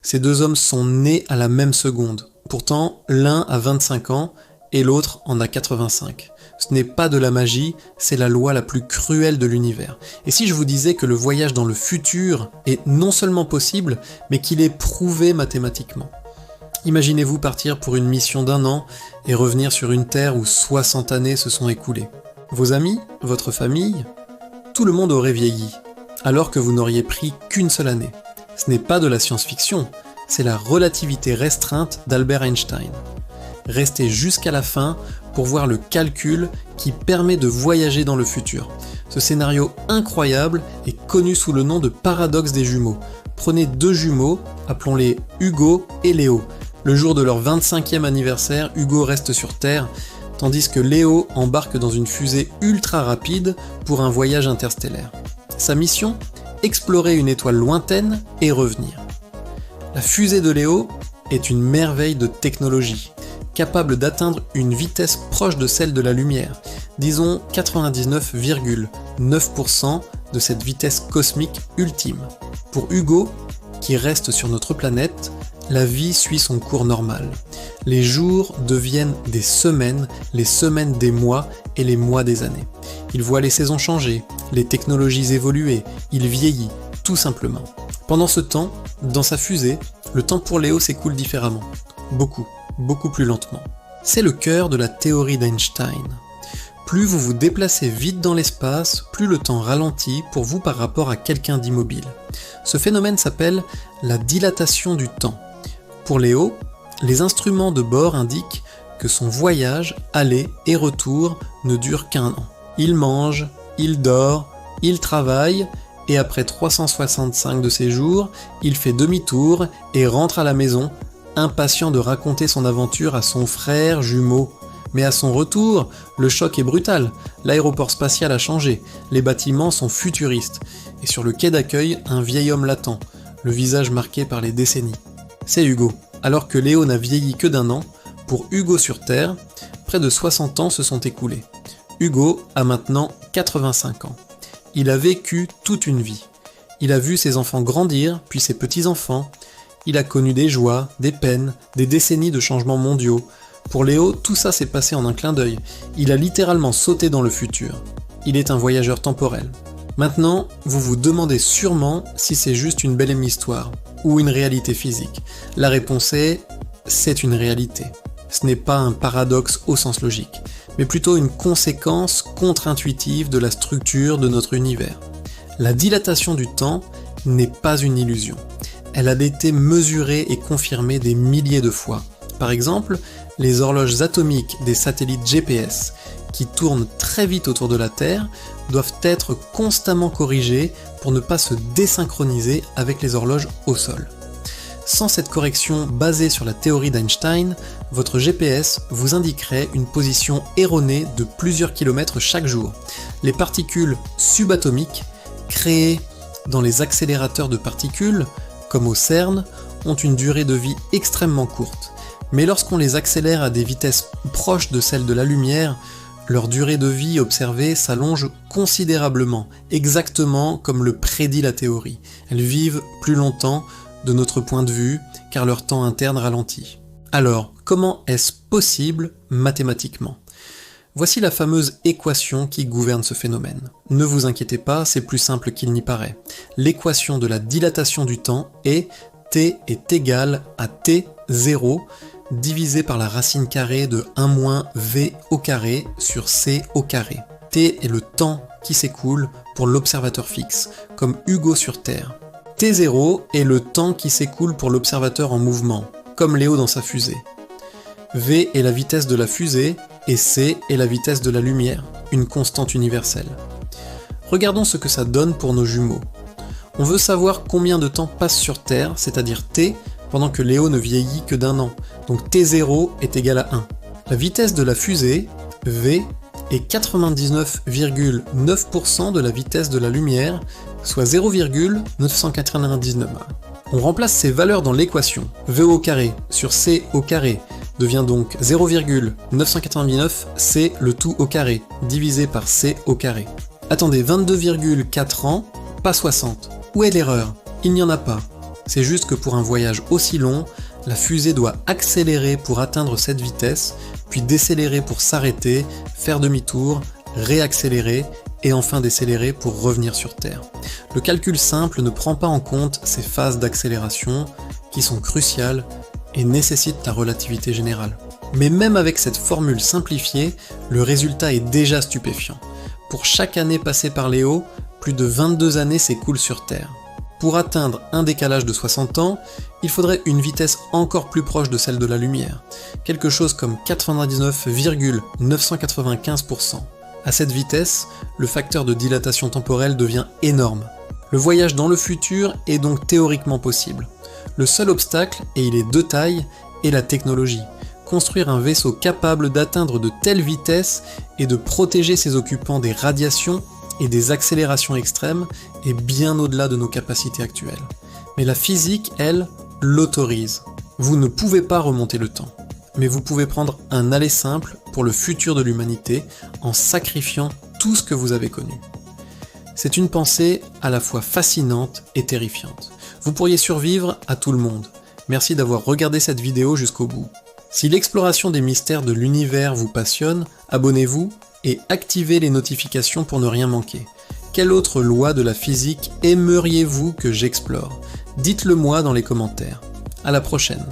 Ces deux hommes sont nés à la même seconde. Pourtant, l'un a 25 ans et l'autre en a 85. Ce n'est pas de la magie, c'est la loi la plus cruelle de l'univers. Et si je vous disais que le voyage dans le futur est non seulement possible, mais qu'il est prouvé mathématiquement? Imaginez-vous partir pour une mission d'1 an et revenir sur une Terre où 60 années se sont écoulées. Vos amis, votre famille, tout le monde aurait vieilli, alors que vous n'auriez pris qu'une seule année. Ce n'est pas de la science-fiction, c'est la relativité restreinte d'Albert Einstein. Restez jusqu'à la fin pour voir le calcul qui permet de voyager dans le futur. Ce scénario incroyable est connu sous le nom de paradoxe des jumeaux. Prenez deux jumeaux, appelons-les Hugo et Léo. Le jour de leur 25e anniversaire, Hugo reste sur Terre, tandis que Léo embarque dans une fusée ultra rapide pour un voyage interstellaire. Sa mission ? Explorer une étoile lointaine et revenir. La fusée de Léo est une merveille de technologie, capable d'atteindre une vitesse proche de celle de la lumière, disons 99,9% de cette vitesse cosmique ultime. Pour Hugo, qui reste sur notre planète, la vie suit son cours normal. Les jours deviennent des semaines, les semaines des mois et les mois des années. Il voit les saisons changer, les technologies évoluer, il vieillit, tout simplement. Pendant ce temps, dans sa fusée, le temps pour Léo s'écoule différemment. Beaucoup plus lentement. C'est le cœur de la théorie d'Einstein. Plus vous vous déplacez vite dans l'espace, plus le temps ralentit pour vous par rapport à quelqu'un d'immobile. Ce phénomène s'appelle la dilatation du temps. Pour Léo, les instruments de bord indiquent que son voyage, aller et retour, ne dure qu'1 an. Il mange, il dort, il travaille, et après 365 de ses jours, il fait demi-tour et rentre à la maison, impatient de raconter son aventure à son frère jumeau. Mais à son retour, le choc est brutal, l'aéroport spatial a changé, les bâtiments sont futuristes, et sur le quai d'accueil, un vieil homme l'attend, le visage marqué par les décennies. C'est Hugo. Alors que Léo n'a vieilli que d'1 an, pour Hugo sur Terre, près de 60 ans se sont écoulés. Hugo a maintenant 85 ans. Il a vécu toute une vie. Il a vu ses enfants grandir, puis ses petits-enfants. Il a connu des joies, des peines, des décennies de changements mondiaux. Pour Léo, tout ça s'est passé en un clin d'œil. Il a littéralement sauté dans le futur. Il est un voyageur temporel. Maintenant, vous vous demandez sûrement si c'est juste une belle histoire, ou une réalité physique. La réponse est « c'est une réalité ». Ce n'est pas un paradoxe au sens logique, mais plutôt une conséquence contre-intuitive de la structure de notre univers. La dilatation du temps n'est pas une illusion. Elle a été mesurée et confirmée des milliers de fois. Par exemple, les horloges atomiques des satellites GPS, qui tournent très vite autour de la Terre, doivent être constamment corrigées pour ne pas se désynchroniser avec les horloges au sol. Sans cette correction basée sur la théorie d'Einstein, votre GPS vous indiquerait une position erronée de plusieurs kilomètres chaque jour. Les particules subatomiques, créées dans les accélérateurs de particules, comme au CERN, ont une durée de vie extrêmement courte. Mais lorsqu'on les accélère à des vitesses proches de celles de la lumière, leur durée de vie observée s'allonge considérablement, exactement comme le prédit la théorie. Elles vivent plus longtemps, de notre point de vue, car leur temps interne ralentit. Alors, comment est-ce possible mathématiquement ? Voici la fameuse équation qui gouverne ce phénomène. Ne vous inquiétez pas, c'est plus simple qu'il n'y paraît. L'équation de la dilatation du temps est t est égal à t0 divisé par la racine carrée de 1 moins v au carré sur c au carré. T est le temps qui s'écoule pour l'observateur fixe, comme Hugo sur Terre. T0 est le temps qui s'écoule pour l'observateur en mouvement, comme Léo dans sa fusée. V est la vitesse de la fusée, et c est la vitesse de la lumière, une constante universelle. Regardons ce que ça donne pour nos jumeaux. On veut savoir combien de temps passe sur Terre, c'est-à-dire t, pendant que Léo ne vieillit que d'1 an, donc t0 est égal à 1. La vitesse de la fusée, v, est 99,9% de la vitesse de la lumière, soit 0,999. On remplace ces valeurs dans l'équation. V au carré sur c au carré devient donc 0,999 c le tout au carré, divisé par c au carré. Attendez, 22,4 ans, pas 60. Où est l'erreur ? Il n'y en a pas. C'est juste que pour un voyage aussi long, la fusée doit accélérer pour atteindre cette vitesse, puis décélérer pour s'arrêter, faire demi-tour, réaccélérer et enfin décélérer pour revenir sur Terre. Le calcul simple ne prend pas en compte ces phases d'accélération qui sont cruciales et nécessitent la relativité générale. Mais même avec cette formule simplifiée, le résultat est déjà stupéfiant. Pour chaque année passée par Léo, plus de 22 années s'écoulent sur Terre. Pour atteindre un décalage de 60 ans, il faudrait une vitesse encore plus proche de celle de la lumière, quelque chose comme 99,995%. À cette vitesse, le facteur de dilatation temporelle devient énorme. Le voyage dans le futur est donc théoriquement possible. Le seul obstacle, et il est de taille, est la technologie. Construire un vaisseau capable d'atteindre de telles vitesses et de protéger ses occupants des radiations et des accélérations extrêmes est bien au-delà de nos capacités actuelles. Mais la physique, elle, l'autorise. Vous ne pouvez pas remonter le temps, mais vous pouvez prendre un aller simple pour le futur de l'humanité en sacrifiant tout ce que vous avez connu. C'est une pensée à la fois fascinante et terrifiante. Vous pourriez survivre à tout le monde. Merci d'avoir regardé cette vidéo jusqu'au bout. Si l'exploration des mystères de l'univers vous passionne, abonnez-vous et activez les notifications pour ne rien manquer. Quelle autre loi de la physique aimeriez-vous que j'explore ? Dites-le moi dans les commentaires. À la prochaine.